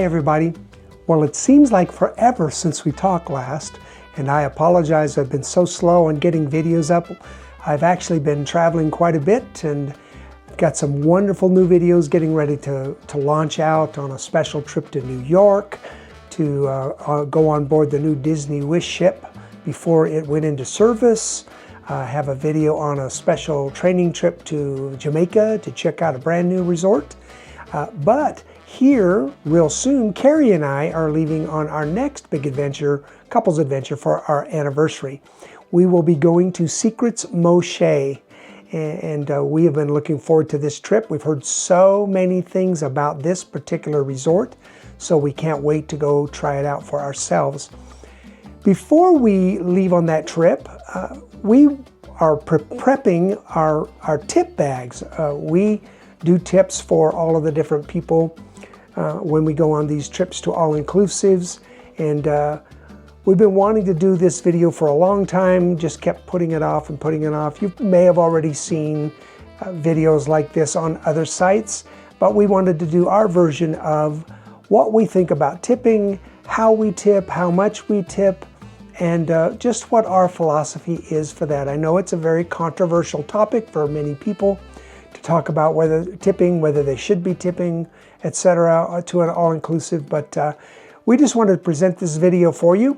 Hi everybody. Well, it seems like forever since we talked last, and I apologize, I've been so slow on getting videos up. I've actually been traveling quite a bit and got some wonderful new videos getting ready to launch out on a special trip to New York to go on board the new Disney Wish ship before it went into service. I have a video on a special training trip to Jamaica to check out a brand new resort. But here, real soon, Carrie and I are leaving on our next big adventure, couples adventure for our anniversary. We will be going to Secrets Moche, and we have been looking forward to this trip. We've heard so many things about this particular resort, so we can't wait to go try it out for ourselves. Before we leave on that trip, we are prepping our tip bags. We do tips for all of the different people when we go on these trips to all-inclusives, and we've been wanting to do this video for a long time, just kept putting it off and putting it off. You may have already seen videos like this on other sites, but we wanted to do our version of what we think about tipping, how we tip, how much we tip, and just what our philosophy is for that. I know it's a very controversial topic for many people to talk about whether they should be tipping, etc., to an all-inclusive, but we just wanted to present this video for you.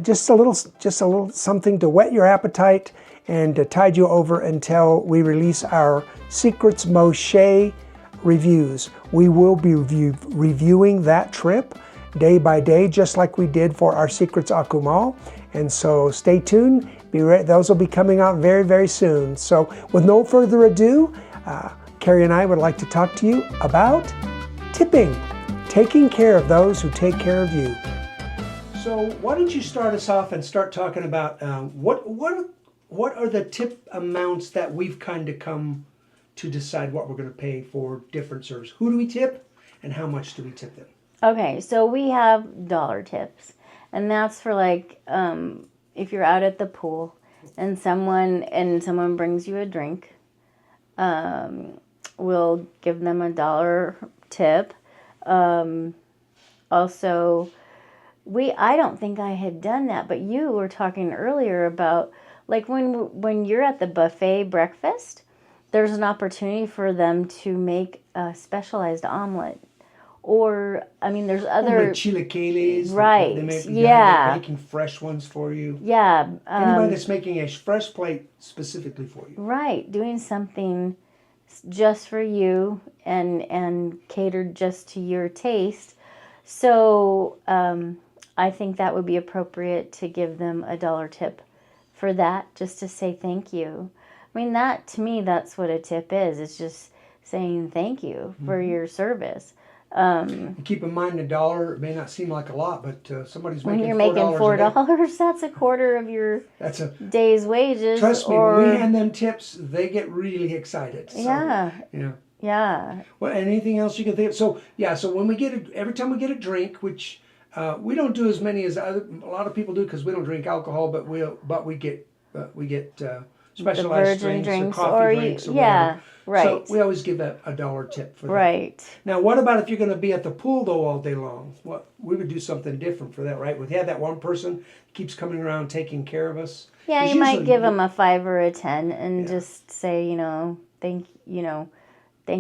Just a little something to whet your appetite and to tide you over until we release our Secrets Moche reviews. We will be reviewing that trip day by day, just like we did for our Secrets Akumal. And so stay tuned. Those will be coming out very, very soon. So with no further ado, Carrie and I would like to talk to you about tipping, taking care of those who take care of you. So why don't you start us off and start talking about what are the tip amounts that we've kind of come to decide what we're going to pay for different servers. Who do we tip and how much do we tip them? Okay, so we have dollar tips, and that's for like if you're out at the pool and someone brings you a drink, we'll give them $1 tip. Also, I don't think I had done that, but you were talking earlier about like when you're at the buffet breakfast, there's an opportunity for them to make a specialized omelet. Or, I mean, there's other... like chilaquiles. Right, they're making fresh ones for you. Yeah. Anybody that's making a fresh plate specifically for you. Right, doing something just for you and catered just to your taste. So, I think that would be appropriate to give them $1 tip for that, just to say thank you. I mean, to me, that's what a tip is. It's just saying thank you for your service. Keep in mind, $1 may not seem like a lot, but somebody's making $4. When you're making $4, that's a quarter of your day's wages. Trust me, when we hand them tips, they get really excited. So, yeah. Yeah. Well, anything else you can think of? So when we every time we get a drink, which we don't do as many as a lot of people do because we don't drink alcohol, but we get specialized drinks or coffee drinks or whatever. Right. So we always give $1 tip for that. Right. Now, what about if you're going to be at the pool though all day long? We would do something different for that, right? We have that one person who keeps coming around taking care of us. Yeah, you might give them a 5 or a 10 and just say, thank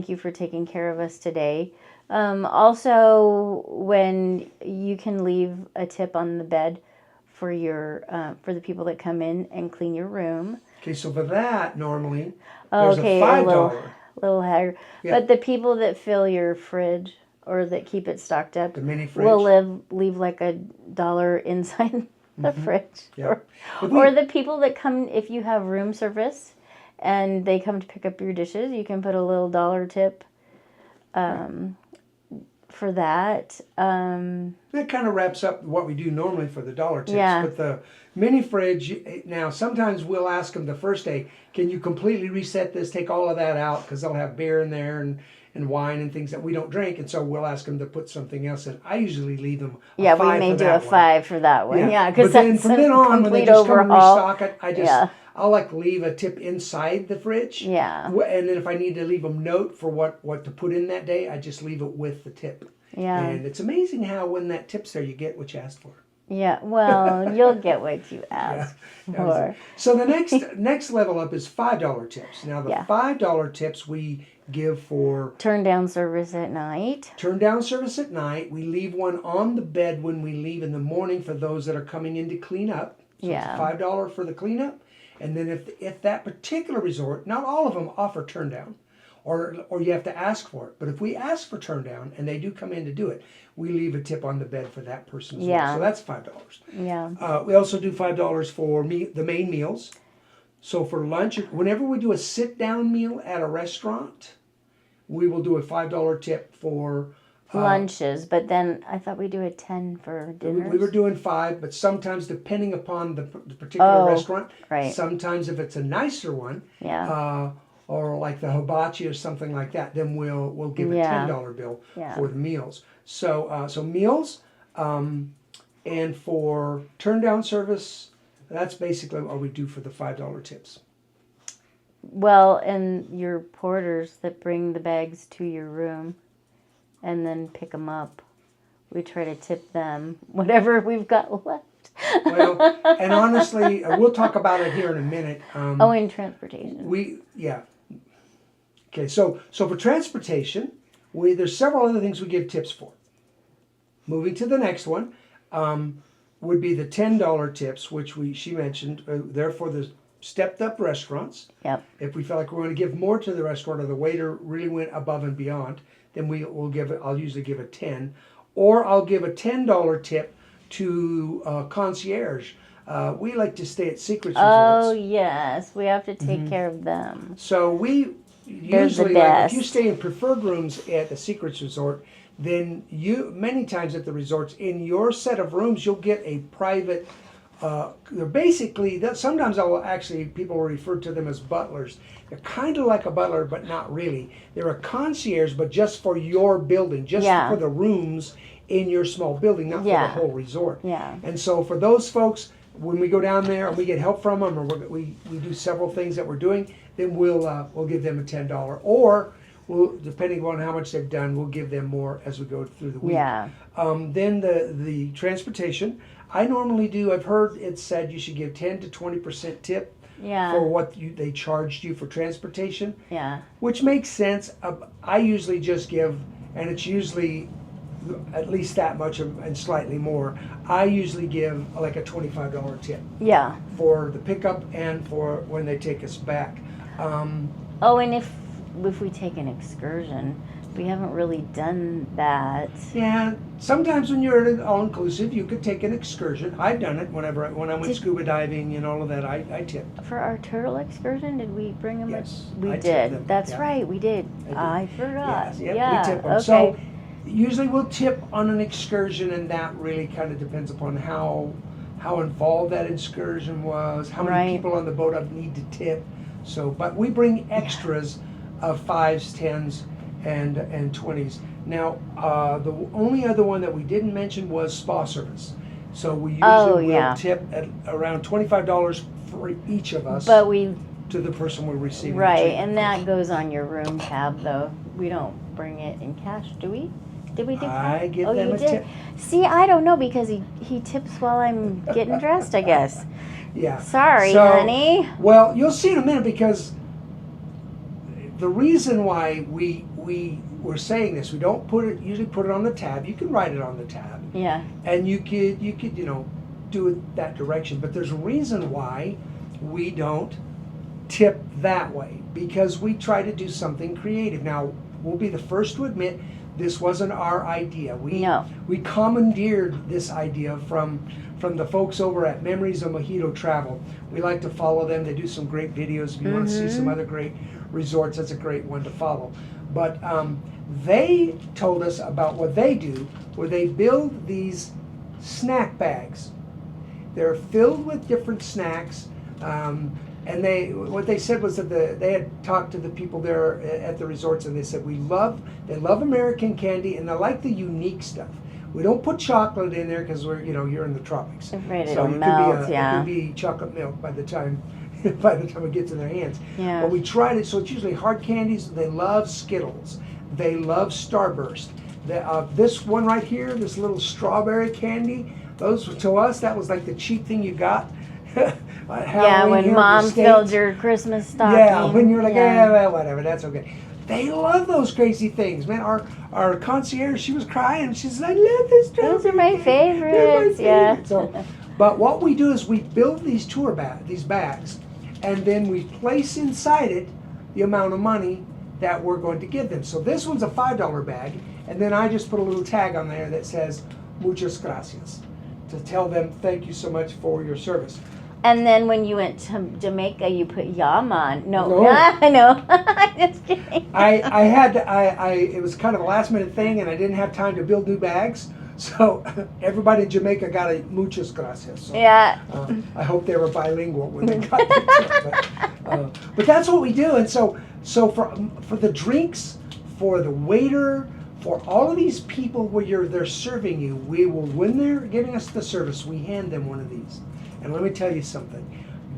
you for taking care of us today. Also, when you can leave a tip on the bed for for the people that come in and clean your room. Okay, so for that, normally, there's a $5. A little higher. Yeah. But the people that fill your fridge or that keep it stocked up the mini fridge will leave like $1 inside the fridge. Yeah. Or the people that come, if you have room service and they come to pick up your dishes, you can put a little $1 tip for that. That kind of wraps up what we do normally for the $1 tips. Yeah. But the mini fridge, now sometimes we'll ask them the first day, can you completely reset this, take all of that out, because they'll have beer in there and wine and things that we don't drink, and so we'll ask them to put something else in. I usually leave them a 5 we may do a 5 for that one. Yeah, because then from then on, when they just come and restock it, I'll like leave a tip inside the fridge. Yeah. And then if I need to leave them note for what to put in that day, I just leave it with the tip. Yeah. And it's amazing how when that tip's there, you get what you asked for. Yeah, well, you'll get what you ask for. So the next level up is $5 tips. Now the Yeah. $5 tips we give for Turn down service at night. turn down service at night. We leave one on the bed when we leave in the morning for those that are coming in to clean up. So Yeah. it's $5 for the cleanup. And then if that particular resort, not all of them offer turn down, or you have to ask for it. But if we ask for turn down and they do come in to do it, we leave a tip on the bed for that person as well. Yeah. So that's $5. Yeah. We also do $5 for the main meals. So for lunch, whenever we do a sit-down meal at a restaurant, we will do a $5 tip for Lunches, but then I thought we do a 10 for dinners. we were doing 5, but sometimes depending upon the particular restaurant, right. sometimes if it's a nicer one, Yeah. or like the hibachi or something like that, then we'll give a Yeah. $10 bill Yeah. for the meals. So so meals, and for turn down service, that's basically what we do for the $5 tips. Well, and your porters that bring the bags to your room and then pick them up, we try to tip them whatever we've got left. Well, and honestly, we'll talk about it here in a minute. Oh, and transportation. Okay, so for transportation, there's several other things we give tips for. Moving to the next one, would be the $10 tips, which she mentioned. They're for the stepped up restaurants. Yep. If we feel like we're going to give more to the restaurant or the waiter really went above and beyond, then I'll usually give a 10, or I'll give a $10 tip to concierge. We like to stay at Secrets Resorts. Oh, yes. We have to take care of them. So we They're usually, the like, if you best. stay in preferred rooms at the Secrets Resort, then many times at the resorts, in your set of rooms, you'll get a private, they're basically, sometimes people will refer to them as butlers. They're kind of like a butler, but not really. They're a concierge, but just for your building, just Yeah. for the rooms in your small building, not for the whole resort. Yeah. And so for those folks, when we go down there and we get help from them, or we do several things that we're doing, then we'll give them a $10, or depending on how much they've done, we'll give them more as we go through the week. Yeah. Then the transportation, I normally do. I've heard it said you should give 10 to 20% tip Yeah. for what they charged you for transportation, Yeah. which makes sense. I usually just give, and it's usually at least that much and slightly more. I usually give like a $25 tip Yeah. for the pickup and for when they take us back. Oh, and if we take an excursion, we haven't really done that. Yeah, sometimes when you're at an all-inclusive, you could take an excursion. I've done it when I went scuba diving and all of that. I tipped. For our turtle excursion, did we bring them? Yes, We I tipped did. them, That's yeah. right, we did. I I forgot. Yes, yep, Yeah. we tip them. Okay. So usually we'll tip on an excursion, and that really kind of depends upon how involved that excursion was, how many Right. people on the boat I need to tip. So, but we bring extras of 5s, 10s, and 20s. Now, the only other one that we didn't mention was spa service. So we usually will tip at around $25 for each of us But we to the person we're receiving. the right, treatment and from. that goes on your room tab though. We don't bring it in cash, do we? Did we do cash? I give oh, them you a did. tip. See, I don't know because he tips while I'm getting dressed, I guess. Yeah. Sorry, So, honey. Well, you'll see in a minute, because the reason why we're saying this, we don't usually put it on the tab. You can write it on the tab, Yeah. and you could do it that direction. But there's a reason why we don't tip that way, because we try to do something creative. Now, we'll be the first to admit this wasn't our idea. We commandeered this idea from the folks over at Memories of Mojito Travel. We like to follow them. They do some great videos. If you want to see some other great resorts, that's a great one to follow. But they told us about what they do, where they build these snack bags. They're filled with different snacks. And what they said was that they had talked to the people there at the resorts, and they said they love American candy, and they like the unique stuff. We don't put chocolate in there because you're in the tropics. Afraid So it'll melt, it yeah. could be chocolate milk by the time it gets in their hands. Yeah. But we tried it, so it's usually hard candies. They love Skittles. They love Starburst. This one right here, this little strawberry candy, those to us that was like the cheap thing you got. Yeah, when Mom filled your Christmas stocking. Yeah, when you're like, yeah, well, whatever, that's okay. They love those crazy things, man. Our concierge, she was crying. She said, I love this. Those are my favorites. They're my favorite. Yeah. So, but what we do is we build these these bags, and then we place inside it the amount of money that we're going to give them. So this one's a $5 bag, and then I just put a little tag on there that says muchas gracias to tell them thank you so much for your service. And then when you went to Jamaica, you put Yaman. No. No. Just kidding. It was kind of a last minute thing, and I didn't have time to build new bags. So everybody in Jamaica got a muchas gracias. So, Yeah. I hope they were bilingual when they got it. But that's what we do. And so for the drinks, for the waiter, for all of these people where they're serving you, when they're giving us the service, we hand them one of these. And let me tell you something.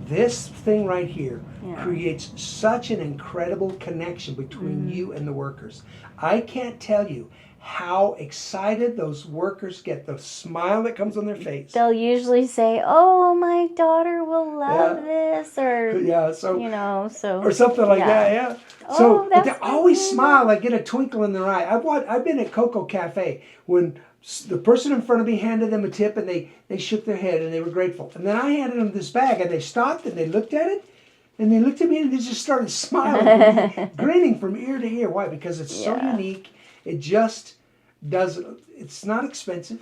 This thing right here creates such an incredible connection between you and the workers. I can't tell you how excited those workers get, the smile that comes on their face. They'll usually say, "Oh, my daughter will love this," or or something like that. Yeah. Oh, but they always smile. I get a twinkle in their eye. I've been at Coco Cafe when the person in front of me handed them a tip, and they shook their head and they were grateful. And then I handed them this bag, and they stopped and they looked at it, and they looked at me and they just started smiling, grinning from ear to ear. Why? Because it's so unique. It just it's not expensive,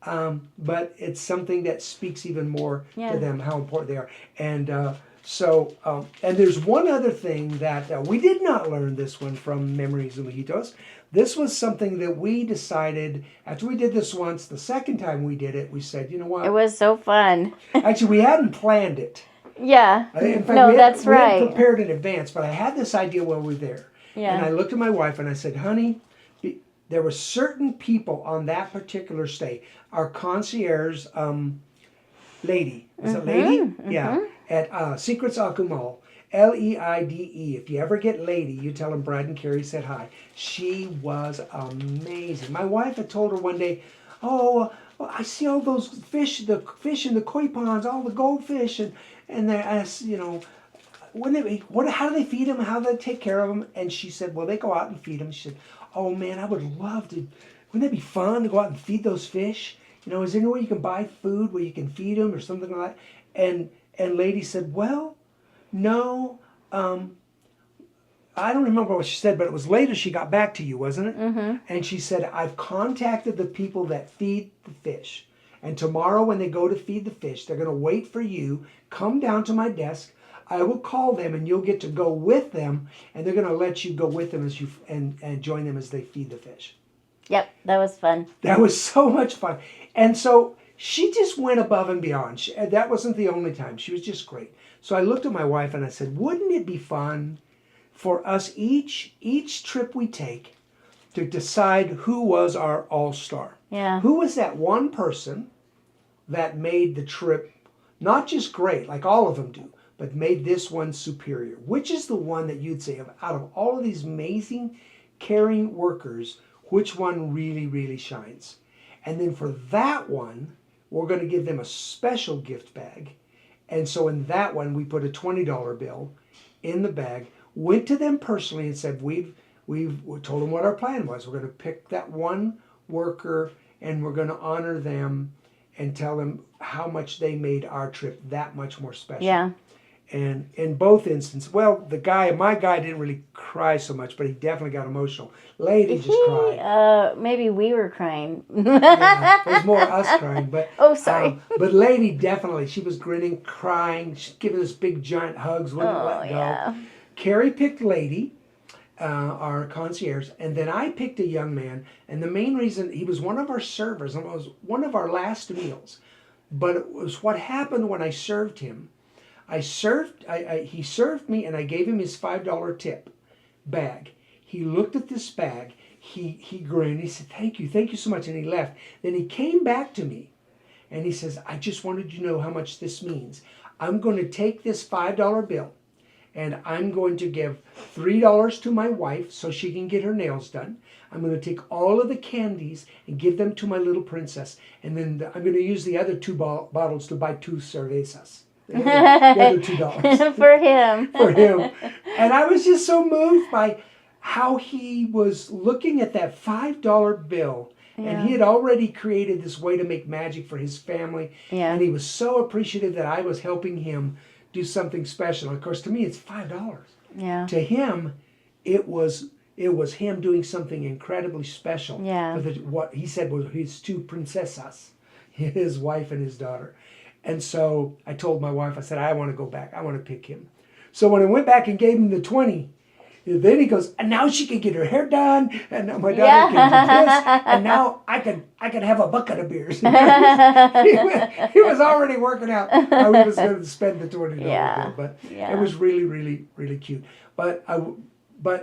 but it's something that speaks even more to them, how important they are. And and there's one other thing that we did not learn this one from Memories of Mojitos. This was something that we decided, after we did this once, the second time we did it, we said, you know what? It was so fun. Actually, we hadn't planned it. Yeah. In fact, that's right. We had prepared in advance, but I had this idea while we were there. Yeah. And I looked at my wife and I said, honey, there were certain people on that particular stay. Our concierge lady, is it Lady? Yeah, at Secrets Akumal, Leide. If you ever get Lady, you tell them Brad and Carrie said hi. She was amazing. My wife had told her one day, oh, I see all those fish, the fish in the koi ponds, all the goldfish, and they asked, you know, how do they feed them? How do they take care of them? And she said, well, they go out and feed them. She said, oh man, I would love to. Wouldn't that be fun to go out and feed those fish? You know, is there any way you can buy food where you can feed them or something like that? And Lady said, well, no. I don't remember what she said, but it was later she got back to you, wasn't it? Mm-hmm. And she said, I've contacted the people that feed the fish. And tomorrow when they go to feed the fish, they're going to wait for you. Come down to my desk. I will call them and you'll get to go with them. And they're going to let you go with them as and join them as they feed the fish. Yep, that was fun. That was so much fun. And so she just went above and beyond. That wasn't the only time. She was just great. So I looked at my wife and I said, wouldn't it be fun for us each trip we take to decide who was our all-star? Yeah. Who was that one person that made the trip not just great, like all of them do, but made this one superior? Which is the one that you'd say, out of all of these amazing, caring workers, which one really, really shines? And then for that one, we're going to give them a special gift bag. And so in that one, we put a $20 bill in the bag, went to them personally and said, we told them what our plan was. We're going to pick that one worker and we're going to honor them and tell them how much they made our trip that much more special. Yeah. And in both instances, well, my guy didn't really cry so much, but he definitely got emotional. Lady just cried. Maybe we were crying. Yeah, it was more us crying. But oh, sorry. But Lady definitely, she was grinning, crying, she's giving us big giant hugs, wouldn't let go. Yeah. Carrie picked Lady, our concierge, and then I picked a young man. And the main reason, he was one of our servers, and it was one of our last meals. But it was what happened when I served him. He served me and I gave him his $5 tip bag. He looked at this bag, he grinned, he said, thank you so much, and he left. Then he came back to me and he says, I just wanted you to know how much this means. I'm going to take this $5 bill and I'm going to give $3 to my wife so she can get her nails done. I'm going to take all of the candies and give them to my little princess, and then I'm going to use the other two bottles to buy 2 cervezas. The other $2 For him. for him. And I was just so moved by how he was looking at that $5 bill. And he had already created this way to make magic for his family. Yeah. And he was so appreciative that I was helping him do something special. Of course, to me, it's $5. Yeah. To him, it was him doing something incredibly special. Yeah. With what he said was his 2 princesas, his wife and his daughter. And so I told my wife, I said, I want to go back. I want to pick him. So when I went back and gave him the 20, then he goes, and now she can get her hair done, and now my daughter can do this, and now I can have a bucket of beers. he was already working out how he was going to spend the $20 bill, but it was really, really, really cute. But I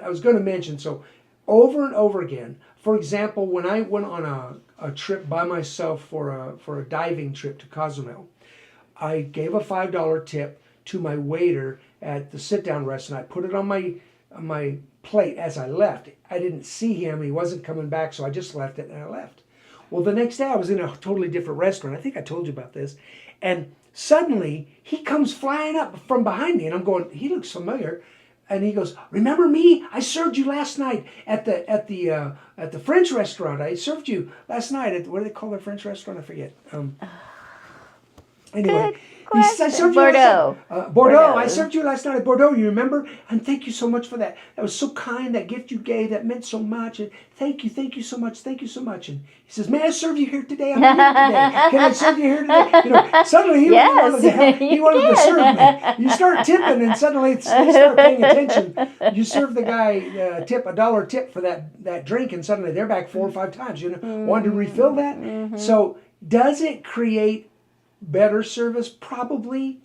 was going to mention, so over and over again, for example, when I went on a trip by myself for a diving trip to Cozumel, I gave a $5 tip to my waiter at the sit-down restaurant. I put it on my plate as I left. I didn't see him. He wasn't coming back, so I just left it and I left. Well, the next day I was in a totally different restaurant. I think I told you about this. And suddenly he comes flying up from behind me, and I'm going, he looks familiar. And he goes, remember me? I served you last night at the French restaurant. I served you last night at, what do they call their French restaurant? I forget. Anyway, he said, I served Bordeaux. You Bordeaux. I served you last night at Bordeaux. You remember? And thank you so much for that. That was so kind. That gift you gave, that meant so much. And thank you so much. Thank you so much. And he says, may I serve you here today? I'm here today. Can I serve you here today? You know, suddenly he wanted to help. He wanted to serve me. You start tipping, and suddenly they start paying attention. You serve the guy $1 tip for that drink, and suddenly they're back 4 or 5 times. You know, want to refill that? Mm-hmm. So does it create better service? Probably,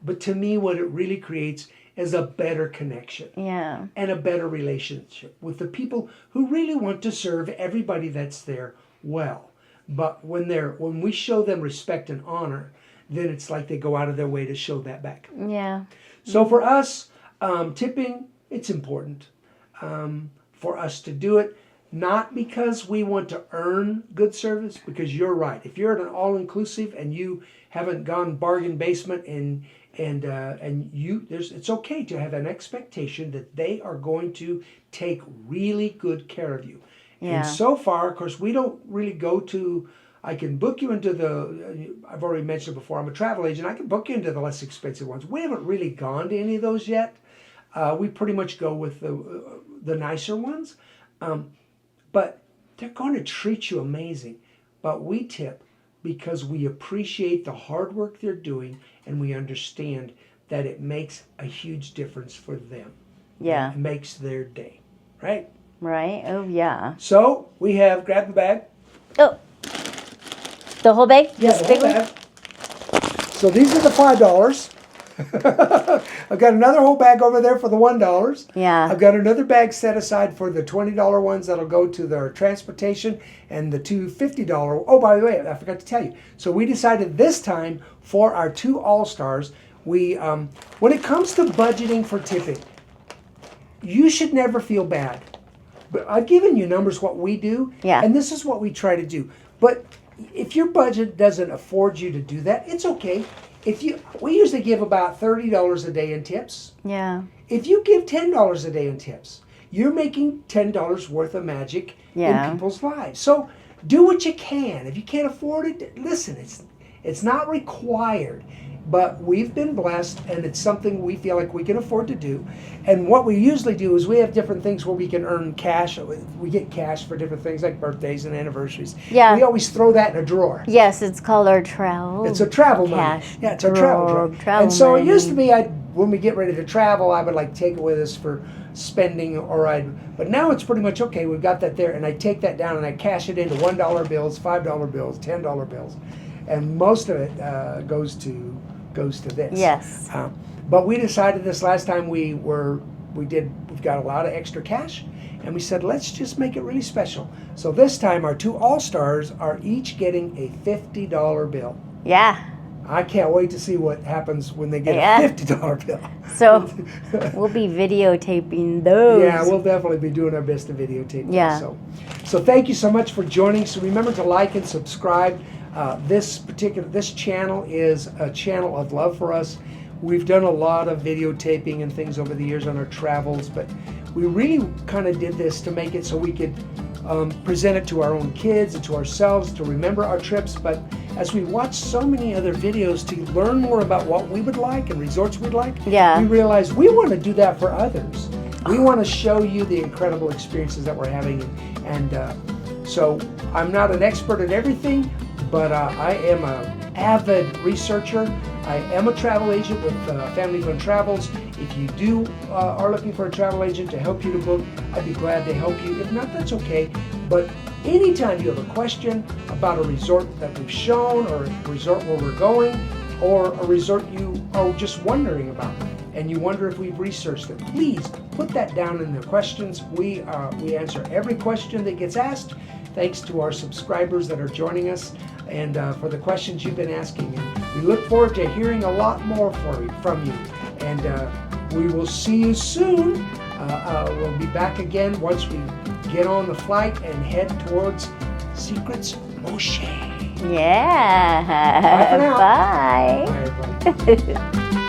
but to me what it really creates is a better connection and a better relationship with the people who really want to serve everybody that's there well. But when we show them respect and honor, then it's like they go out of their way to show that back. So for us, tipping, it's important for us to do it. Not because we want to earn good service, because you're right. If you're at an all-inclusive and you haven't gone bargain basement it's okay to have an expectation that they are going to take really good care of you. And so far, of course, we don't really go to. I can book you into I've already mentioned before, I'm a travel agent. I can book you into the less expensive ones. We haven't really gone to any of those yet. We pretty much go with the nicer ones. But they're going to treat you amazing. But we tip because we appreciate the hard work they're doing, and we understand that it makes a huge difference for them. It makes their day. Right? Right. Oh, yeah. So we have, grab the bag. Oh. The whole bag? Yeah, the whole bag. So these are the $5. I've got another whole bag over there for the $1. I've got another bag set aside for the $20 ones that'll go to their transportation, and the two $50. Oh, by the way, I forgot to tell you. So we decided this time for our 2 All-Stars, we when it comes to budgeting for tipping, you should never feel bad. But I've given you numbers what we do, and this is what we try to do. But if your budget doesn't afford you to do that, it's okay. We usually give about $30 a day in tips. If you give $10 a day in tips, you're making $10 worth of magic in people's lives. So do what you can. If you can't afford it, listen, it's not required. But we've been blessed, and it's something we feel like we can afford to do. And what we usually do is we have different things where we can earn cash. We get cash for different things like birthdays and anniversaries. We always throw that in a drawer. Yes, it's called our travel. It's a travel money. Yeah, it's our travel drawer. And so it used to be, when we get ready to travel, I would like take it with us for spending, but now it's pretty much okay. We've got that there, and I take that down and I cash it into $1 bills, $5 bills, $10 bills, and most of it goes to this. But we decided this last time we've got a lot of extra cash, and we said, let's just make it really special. So this time our 2 All-Stars are each getting a $50 bill. I can't wait to see what happens when they get Yeah. a $50 bill. So we'll be videotaping those. Yeah, we'll definitely be doing our best to videotape those. Yeah. So thank you so much for joining. So remember to like and subscribe. This channel is a channel of love for us. We've done a lot of videotaping and things over the years on our travels, but we really kind of did this to make it so we could present it to our own kids and to ourselves to remember our trips. But as we watch so many other videos to learn more about what we would like and resorts we'd like, Yeah. we realize we want to do that for others. We want to show you the incredible experiences that we're having. And so I'm not an expert at everything, but I am an avid researcher. I am a travel agent with Family Fun Travels. If you are looking for a travel agent to help you to book, I'd be glad to help you. If not, that's okay. But anytime you have a question about a resort that we've shown, or a resort where we're going, or a resort you are just wondering about, and you wonder if we've researched it, please put that down in the questions. We answer every question that gets asked. Thanks to our subscribers that are joining us, and for the questions you've been asking. And we look forward to hearing a lot more from you. And we will see you soon. We'll be back again once we get on the flight and head towards Secrets Moshe. Yeah. Bye for now. Bye. Bye, everybody.